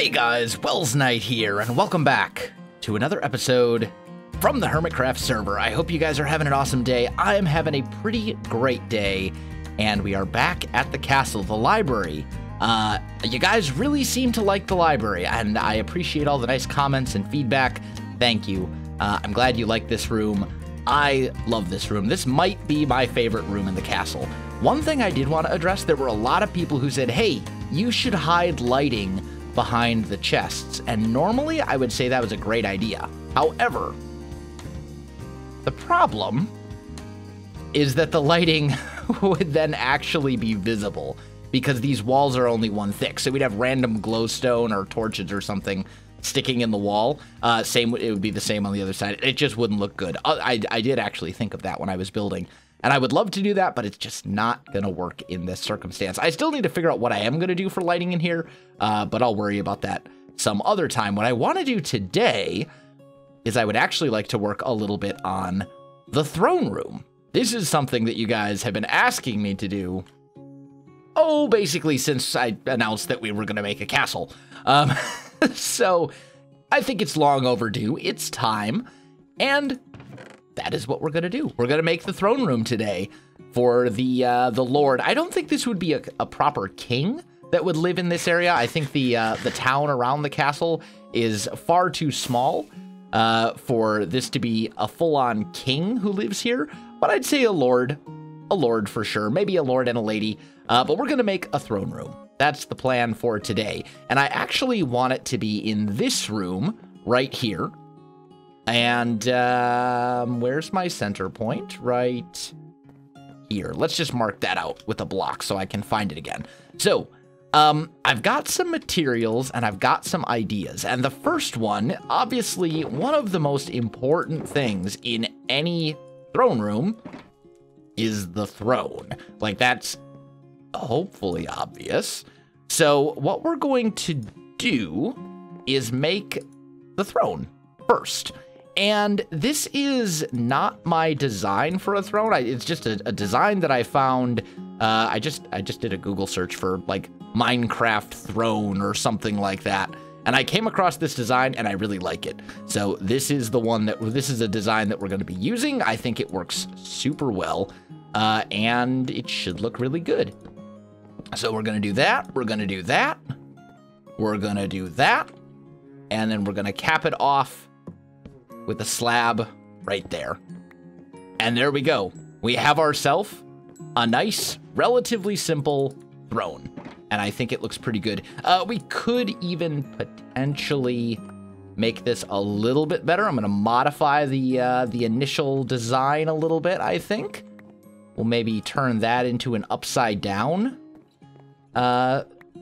Hey guys, Welsknight here, and welcome back to another episode from the Hermitcraft server. I hope you guys are having an awesome day. I am having a pretty great day, and we are back at the castle, the library. You guys really seem to like the library, and I appreciate all the nice comments and feedback. Thank you. I'm glad you like this room. I love this room. This might be my favorite room in the castle. One thing I did want to address, there were a lot of people who said, hey, you should hide lighting behind the chests, and normally I would say that was a great idea. However, the problem is that the lighting would then actually be visible because these walls are only one thick, so we'd have random glowstone or torches or something sticking in the wall. It would be the same on the other side. It just wouldn't look good. I did actually think of that when I was building, and I would love to do that, but it's just not going to work in this circumstance. I still need to figure out what I am going to do for lighting in here, but I'll worry about that some other time. What I want to do today is I would actually like to work a little bit on the throne room. This is something that you guys have been asking me to do, basically since I announced that we were going to make a castle. So I think it's long overdue. It's time, and that is what we're going to do. We're going to make the throne room today for the Lord. I don't think this would be a proper king that would live in this area. I think the town around the castle is far too small for this to be a full-on king who lives here. But I'd say a lord for sure. Maybe a lord and a lady. But we're going to make a throne room. That's the plan for today. And I actually want it to be in this room right here. And where's my center point? Right here. Let's just mark that out with a block so I can find it again. So I've got some materials and I've got some ideas. And the first one, obviously, one of the most important things in any throne room is the throne. Like, that's hopefully obvious. So what we're going to do is make the throne first. And this is not my design for a throne. It's just a design that I found. I just did a Google search for like Minecraft throne or something like that, and I came across this design and I really like it. So this is a design that we're going to be using. I think it works super well, and it should look really good. So we're going to do that. We're going to do that. We're going to do that, and then we're going to cap it off with a slab right there. And there we go. We have ourselves a nice, relatively simple throne. And I think it looks pretty good. We could even potentially make this a little bit better. I'm going to modify the initial design a little bit, I think. We'll maybe turn that into an upside down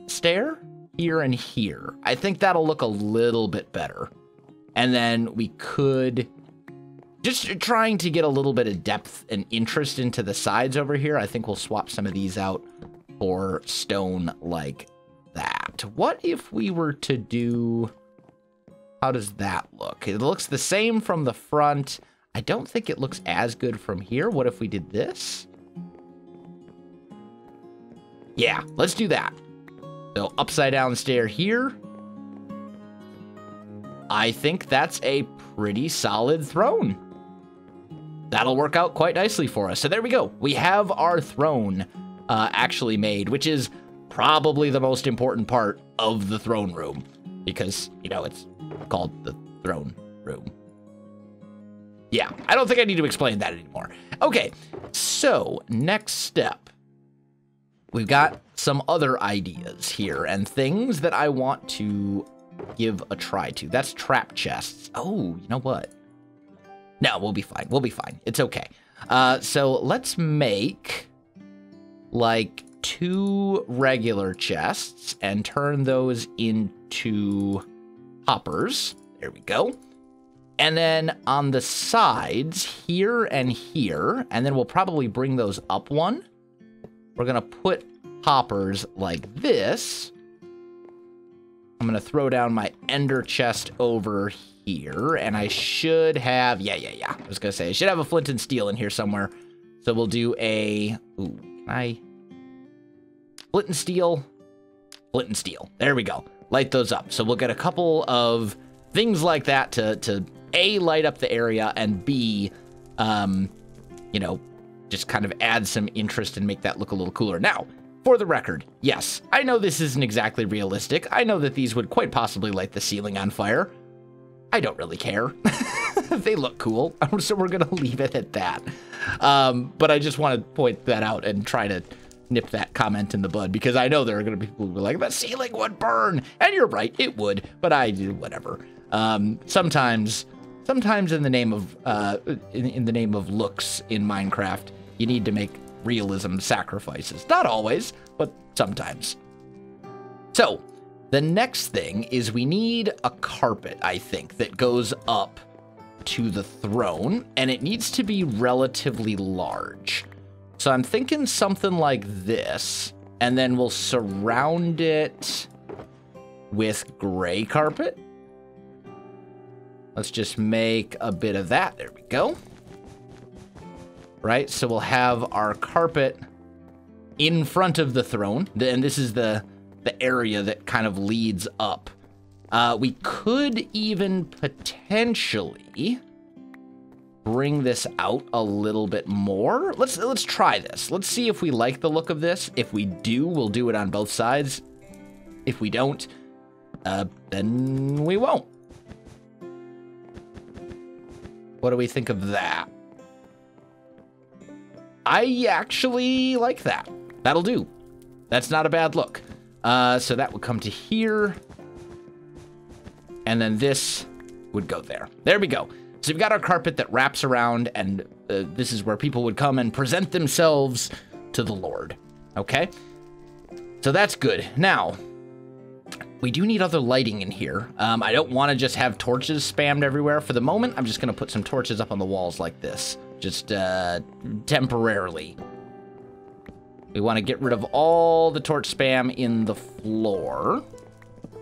stair here and here. I think that'll look a little bit better. And then we could, just trying to get a little bit of depth and interest into the sides over here, I think we'll swap some of these out for stone like that. What if we were to do, how does that look? It looks the same from the front. I don't think it looks as good from here. What if we did this? Yeah, let's do that. So upside down stair here. I think that's a pretty solid throne. That'll work out quite nicely for us. So there we go. We have our throne actually made, which is probably the most important part of the throne room because, you know, it's called the throne room. Yeah, I don't think I need to explain that anymore. Okay, so next step. We've got some other ideas here and things that I want to give a try to. That's trap chests. Oh, you know what? No, we'll be fine. We'll be fine. It's okay. So let's make like 2 regular chests and turn those into hoppers. There we go. And then on the sides here and here, and then we'll probably bring those up one. We're going to put hoppers like this. I'm going to throw down my ender chest over here, and I should have, yeah. I was going to say, I should have a flint and steel in here somewhere. So we'll do a, flint and steel. There we go. light those up. So we'll get a couple of things like that to A, light up the area, and B, you know, just kind of add some interest and make that look a little cooler. Now, for the record, yes, I know this isn't exactly realistic. I know that these would quite possibly light the ceiling on fire. I don't really care. They look cool, so we're going to leave it at that. But I just want to point that out and try to nip that comment in the bud, because I know there are going to be people who are like, the ceiling would burn. And you're right, it would, but I do whatever. Sometimes in the name of in the name of looks in Minecraft, you need to make realism sacrifices. Not always, but sometimes. So the next thing is we need a carpet, I think, that goes up to the throne, and it needs to be relatively large. So I'm thinking something like this, and then we'll surround it with gray carpet. Let's just make a bit of that. There we go. Right, so we'll have our carpet in front of the throne, and this is the area that kind of leads up. We could even potentially bring this out a little bit more. Let's try this. Let's see if we like the look of this. If we do, we'll do it on both sides. If we don't, then we won't. What do we think of that? I actually like that. That'll do. That's not a bad look. So that would come to here. And then this would go there. There we go. So we've got our carpet that wraps around, and this is where people would come and present themselves to the Lord. Okay? So that's good. Now, we do need other lighting in here. I don't want to just have torches spammed everywhere. For the moment, I'm just going to put some torches up on the walls like this. Just temporarily. We want to get rid of all the torch spam in the floor.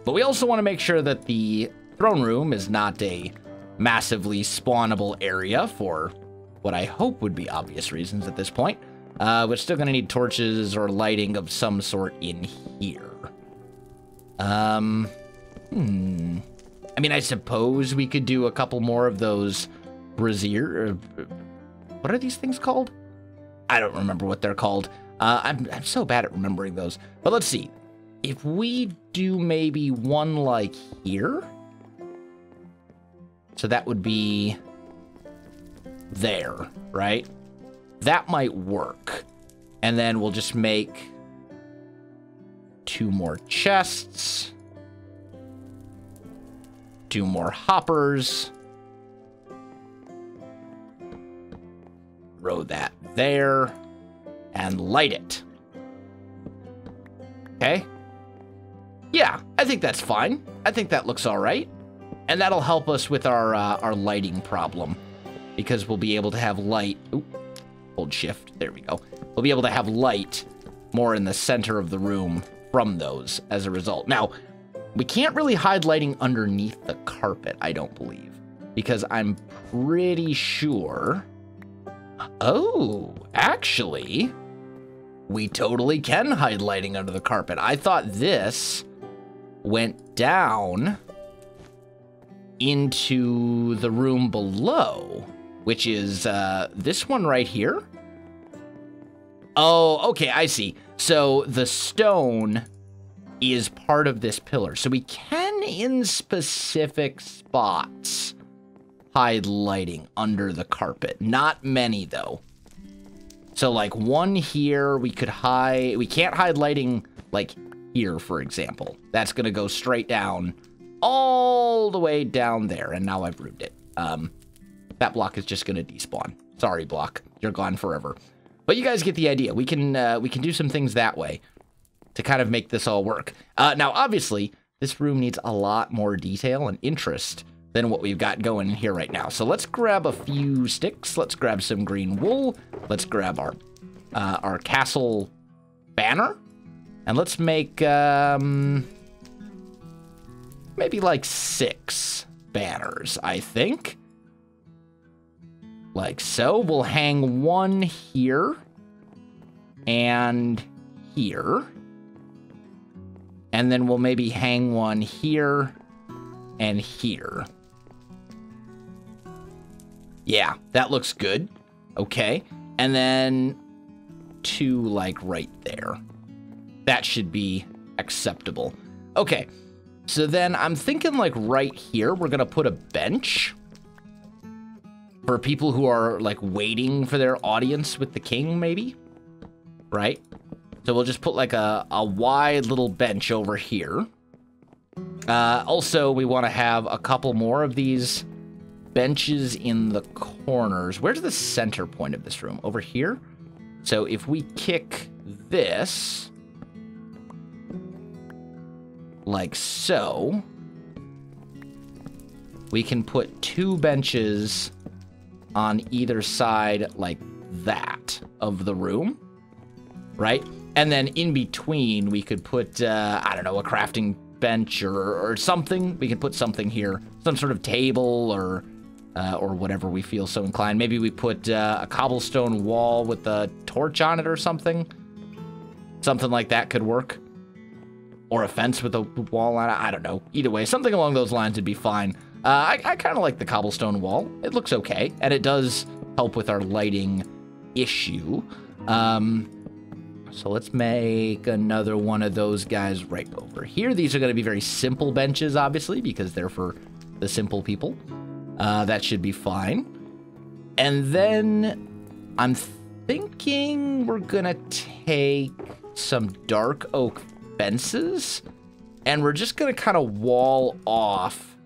But we also want to make sure that the throne room is not a massively spawnable area for what I hope would be obvious reasons at this point. We're still going to need torches or lighting of some sort in here. I mean, I suppose we could do a couple more of those brazier. What are these things called? I don't remember what they're called. I'm so bad at remembering those. But let's see. If we do maybe one like here. So that would be there, right? That might work. And then we'll just make 2 more chests. 2 more hoppers. Throw that there. And light it. Okay? Yeah, I think that's fine. I think that looks all right. And that'll help us with our lighting problem. Because we'll be able to have light... Oop, hold shift. There we go. We'll be able to have light more in the center of the room from those as a result. Now, we can't really hide lighting underneath the carpet, I don't believe. Because I'm pretty sure... Oh, actually, we totally can hide lighting under the carpet. I thought this went down into the room below, which is this one right here. Oh, okay, I see. So the stone is part of this pillar. So we can, in specific spots, hide lighting under the carpet. Not many, though. So, like, one here, we could hide... We can't hide lighting, like, here, for example. That's going to go straight down, all the way down there. And now I've ruined it. That block is just going to despawn. Sorry, block. You're gone forever. But you guys get the idea. We can do some things that way to kind of make this all work. Now, obviously, this room needs a lot more detail and interest than what we've got going here right now. So let's grab a few sticks. Let's grab some green wool. Let's grab our castle banner. And let's make maybe like 6 banners, I think. Like so. We'll hang one here and here. And then we'll maybe hang one here and here. Yeah, that looks good. Okay. And then 2, like, right there. That should be acceptable. Okay. So then I'm thinking, like, right here, we're going to put a bench for people who are, like, waiting for their audience with the king, maybe. Right? So we'll just put, like, a wide little bench over here. Also, we want to have a couple more of these benches in the corners. Where's the center point of this room? Over here? So if we kick this, like so, we can put 2 benches on either side like that of the room, right? And then in between, we could put, I don't know, a crafting bench or something. We could put something here, some sort of table or whatever we feel so inclined. Maybe we put a cobblestone wall with a torch on it or something. Something like that could work. Or a fence with a wall on it. I don't know. Either way, something along those lines would be fine. I kind of like the cobblestone wall. It looks okay. And it does help with our lighting issue. So let's make another one of those guys right over here. These are going to be very simple benches, obviously, because they're for the simple people. That should be fine. And then I'm thinking we're going to take some dark oak fences, and we're just going to kind of wall off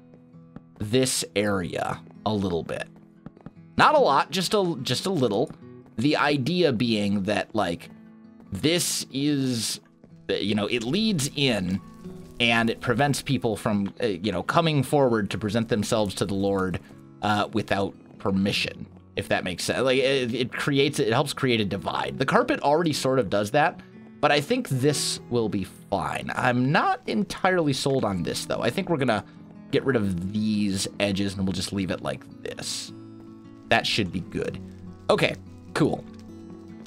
this area a little bit. Not a lot, just a little. The idea being that, like, this is, you know, it leads in and it prevents people from, you know, coming forward to present themselves to the Lord without permission, if that makes sense. Like, it helps create a divide. The carpet already sort of does that, but I think this will be fine. I'm not entirely sold on this, though. I think we're going to get rid of these edges and we'll just leave it like this. That should be good. Okay, cool.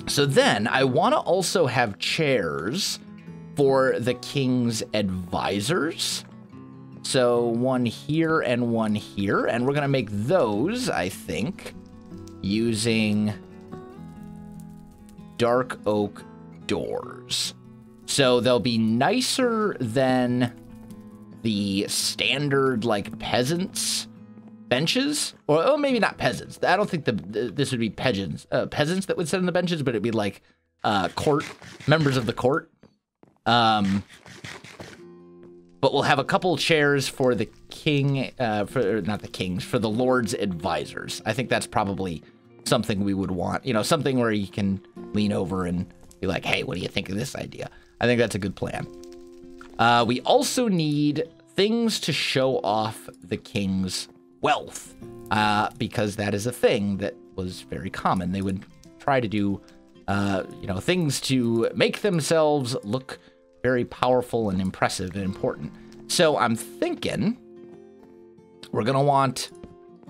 So then I want to also have chairs for the king's advisors. So one here and one here. And we're going to make those, I think, using dark oak doors. So they'll be nicer than the standard, like, peasants benches, or maybe not peasants. I don't think this would be peasants that would sit on the benches, but it'd be like members of the court. But we'll have a couple chairs for the king, for the Lord's advisors. I think that's probably something we would want. You know, something where you can lean over and be like, hey, what do you think of this idea? I think that's a good plan. We also need things to show off the king's wealth, because that is a thing that was very common. They would try to do, you know, things to make themselves look very powerful and impressive and important. So I'm thinking we're going to want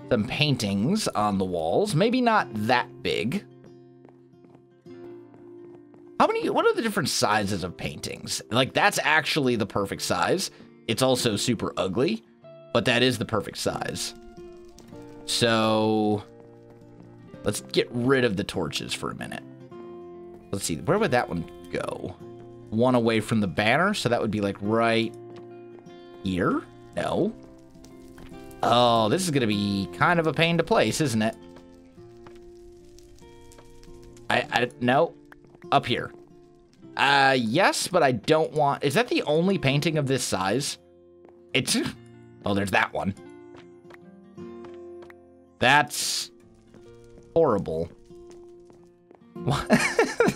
some paintings on the walls. Maybe not that big. What are the different sizes of paintings? Like, that's actually the perfect size. It's also super ugly, but that is the perfect size. So let's get rid of the torches for a minute. Let's see, where would that one go? One away from the banner, so that would be like right here? No. Oh, this is going to be kind of a pain to place, isn't it? No. Up here. Yes, but I don't want... Is that the only painting of this size? It's... Oh, there's that one. That's horrible.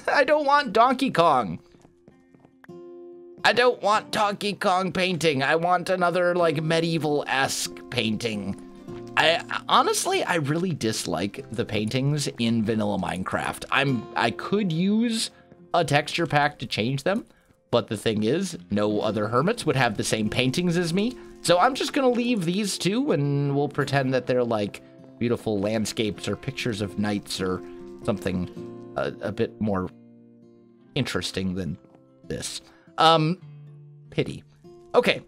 I don't want Donkey Kong. I don't want Donkey Kong painting. I want another, like, medieval-esque painting. Honestly, I really dislike the paintings in vanilla Minecraft. I could use a texture pack to change them, but the thing is, no other hermits would have the same paintings as me. So I'm just gonna leave these two, and we'll pretend that they're like beautiful landscapes or pictures of knights or something a bit more interesting than this. Pity. Okay.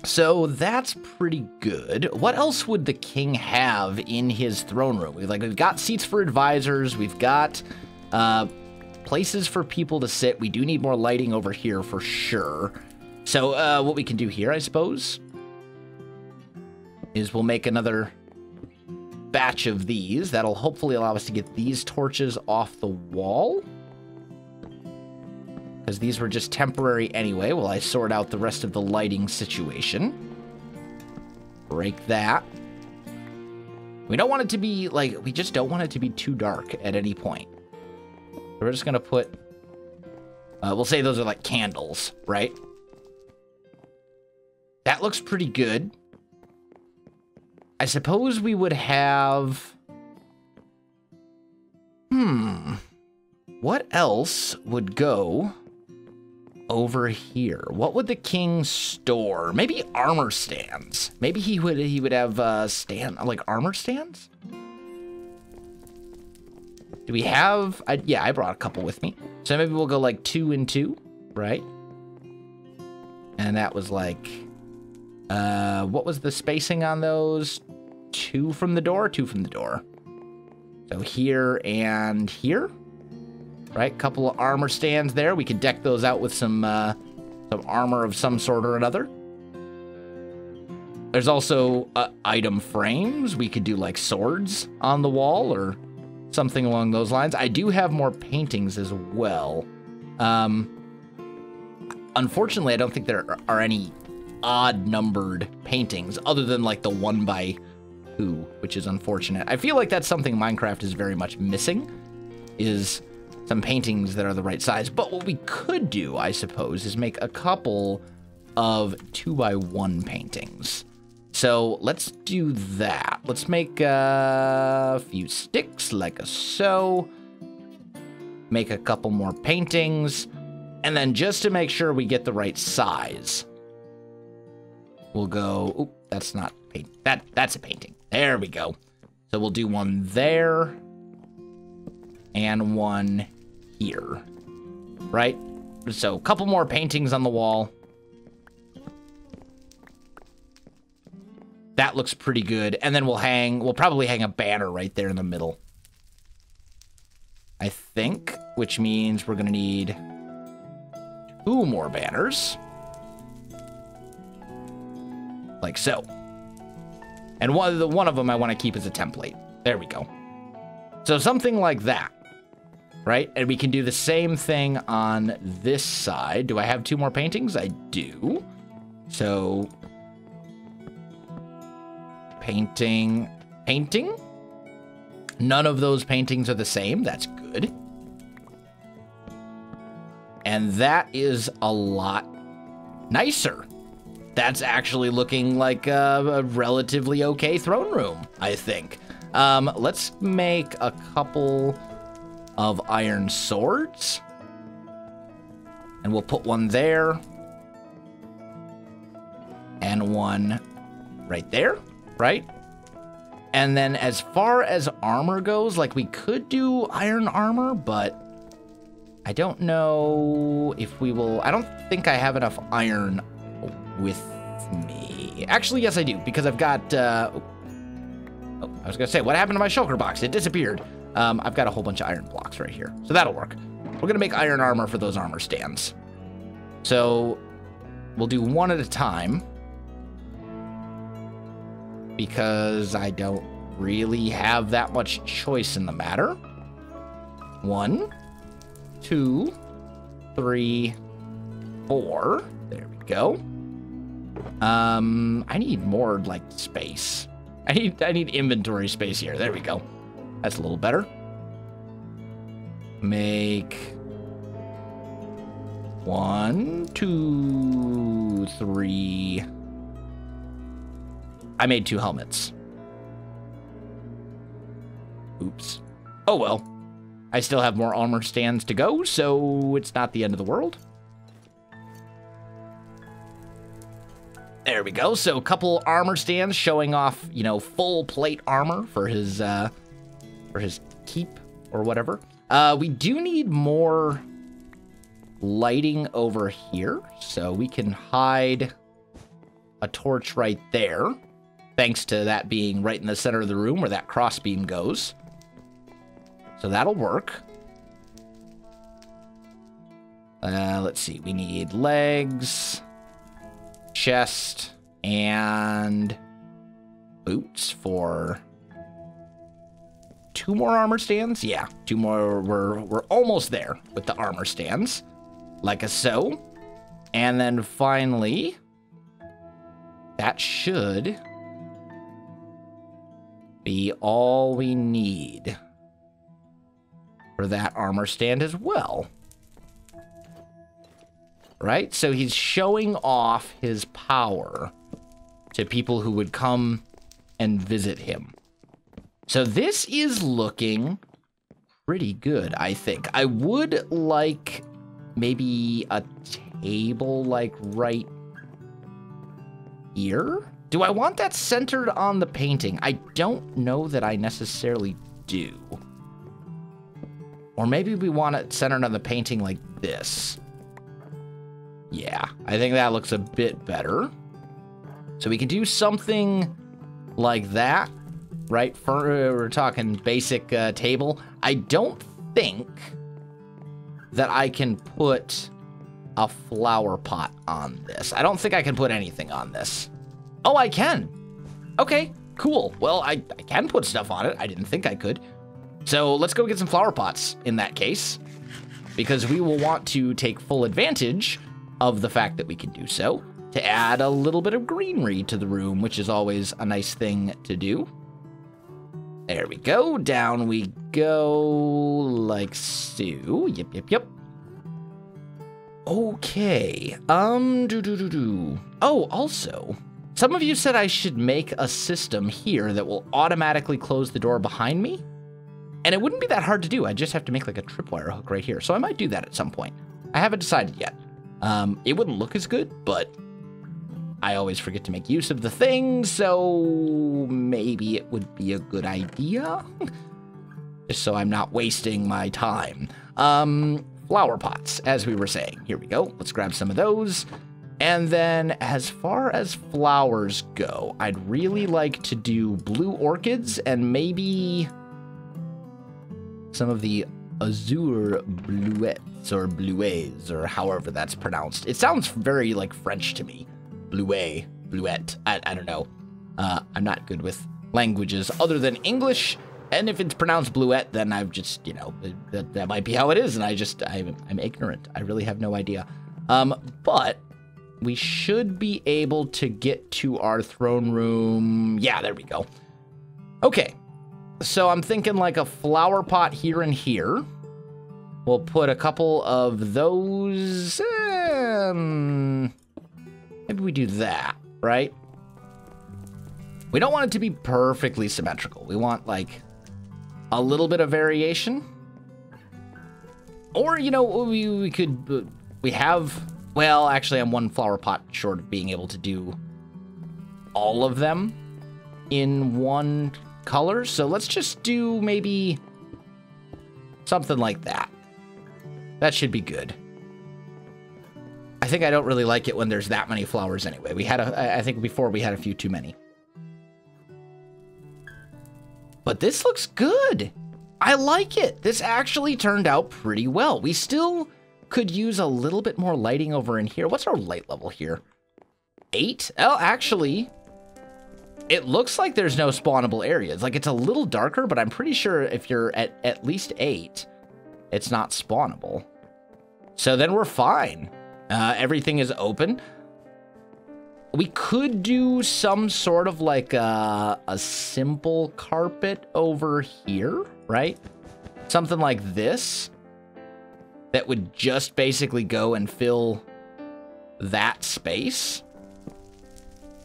So that's pretty good. What else would the king have in his throne room? We've got seats for advisors. We've got places for people to sit. We do need more lighting over here for sure. So what we can do here, I suppose, is we'll make another batch of these. That'll hopefully allow us to get these torches off the wall, because these were just temporary anyway while I sort out the rest of the lighting situation. Break that. We don't want it to be, like, we just don't want it to be too dark at any point. We're just going to put, we'll say those are like candles, right? That looks pretty good. I suppose we would have, what else would go over here? What would the king store? Maybe armor stands. Maybe he would have like armor stands. Do we have? Yeah, I brought a couple with me. So maybe we'll go like 2 and 2, right? And that was like, what was the spacing on those? 2 from the door, 2 from the door. So here and here. Right, couple of armor stands there. We could deck those out with some armor of some sort or another. There's also item frames. We could do like swords on the wall or something along those lines. I do have more paintings as well. Unfortunately, I don't think there are any odd-numbered paintings other than like the 1x2, which is unfortunate. I feel like that's something Minecraft is very much missing, is some paintings that are the right size. But what we could do, I suppose, is make a couple of 2x1 paintings. So let's do that. Let's make a few sticks like so. Make a couple more paintings. And then just to make sure we get the right size, we'll go, oop, that's not paint. That's a painting. There we go. So we'll do one there and one here, right? So a couple more paintings on the wall. That looks pretty good. And then we'll probably hang a banner right there in the middle, I think, which means we're gonna need 2 more banners. Like so. And one of them I want to keep as a template. There we go. So something like that, right? And we can do the same thing on this side. Do I have 2 more paintings? I do. So painting. None of those paintings are the same. That's good. And that is a lot nicer. That's actually looking like a relatively okay throne room, I think. Let's make a couple of iron swords. And we'll put one there. And one right there, right? And then as far as armor goes, like we could do iron armor, but I don't know if we will. I don't think I have enough iron with me. Actually, yes, I do, because I've got, I was gonna say, what happened to my shulker box? It disappeared. I've got a whole bunch of iron blocks right here, so that'll work. We're gonna make iron armor for those armor stands. So we'll do one at a time, because I don't really have that much choice in the matter. 1, 2, 3, 4. There we go. I need more like space. I need inventory space here. There we go. That's a little better. Make 1, 2, 3. I made 2 helmets. Oops. Oh well. I still have more armor stands to go, so it's not the end of the world. There we go. So a couple armor stands showing off, you know, full plate armor for his keep or whatever. We do need more lighting over here, so we can hide a torch right there, thanks to that being right in the center of the room where that crossbeam goes. So that'll work. Let's see, we need legs, chest, and boots for 2 more armor stands. Yeah, 2 more. We're almost there with the armor stands, like so. And then finally, that should be all we need for that armor stand as well. Right? So he's showing off his power to people who would come and visit him. So this is looking pretty good, I think. I would like maybe a table like right here. Do I want that centered on the painting? I don't know that I necessarily do. Or maybe we want it centered on the painting like this. Yeah, I think that looks a bit better. So we can do something like that, right? We're talking basic table. I don't think that I can put a flower pot on this. I don't think I can put anything on this. Oh, I can. Okay, cool. Well, I can put stuff on it. I didn't think I could. So let's go get some flower pots in that case, because we will want to take full advantage of the fact that we can do so to add a little bit of greenery to the room, which is always a nice thing to do. There we go. Down we go like so. Yep. Okay. Oh, also, some of you said I should make a system here that will automatically close the door behind me. And it wouldn't be that hard to do. I just have to make like a tripwire hook right here. So I might do that at some point. I haven't decided yet. It wouldn't look as good, but I always forget to make use of the thing, so maybe it would be a good idea. Just so I'm not wasting my time. Flower pots, as we were saying. Here we go. Let's grab some of those. And then as far as flowers go, I'd really like to do blue orchids and maybe some of the azure bluettes or bluets or however that's pronounced. It sounds very like French to me. Bluette. I don't know. I'm not good with languages other than English. And if it's pronounced bluette, then I've just, you know, that might be how it is. And I'm ignorant. I really have no idea. But we should be able to get to our throne room. Yeah, there we go. Okay. So I'm thinking like a flower pot here and here. We'll put a couple of those. Maybe we do that, right? We don't want it to be perfectly symmetrical. We want like a little bit of variation. Or, you know, we could, we have, well, actually I'm one flower pot short of being able to do all of them in one color. So let's just do maybe something like that. That should be good. I think I don't really like it when there's that many flowers anyway. We had I think before we had a few too many. But this looks good. I like it. This actually turned out pretty well. We still could use a little bit more lighting over in here. What's our light level here? 8? Oh, actually, it looks like there's no spawnable areas. Like, it's a little darker, but I'm pretty sure if you're at least 8, it's not spawnable. So then we're fine. Everything is open. We could do some sort of like a simple carpet over here, right? Something like this that would just basically go and fill that space.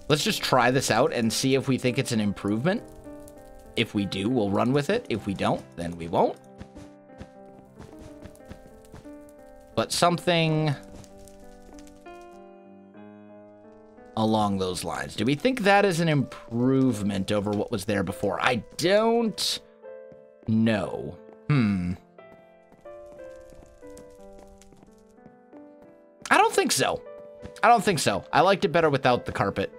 Let's just try this out and see if we think it's an improvement. If we do, we'll run with it. If we don't, then we won't. But something along those lines. Do we think that is an improvement over what was there before? I don't know. think so. I don't think so. I liked it better without the carpet.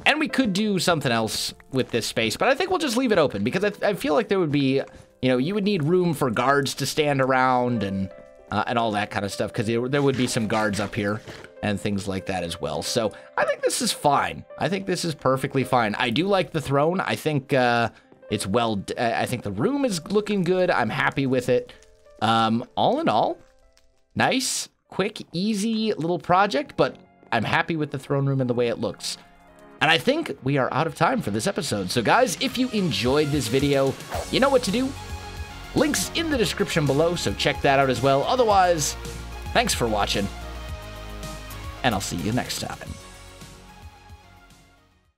And we could do something else with this space, but I think we'll just leave it open because I feel like there would be, you know, you would need room for guards to stand around and all that kind of stuff because there would be some guards up here and things like that as well. So I think this is fine. I think this is perfectly fine. I do like the throne. I think it's I think the room is looking good. I'm happy with it. All in all, nice, quick, easy little project, but I'm happy with the throne room and the way it looks. And I think we are out of time for this episode. So guys, if you enjoyed this video, you know what to do. Links in the description below, so check that out as well. Otherwise, thanks for watching, and I'll see you next time.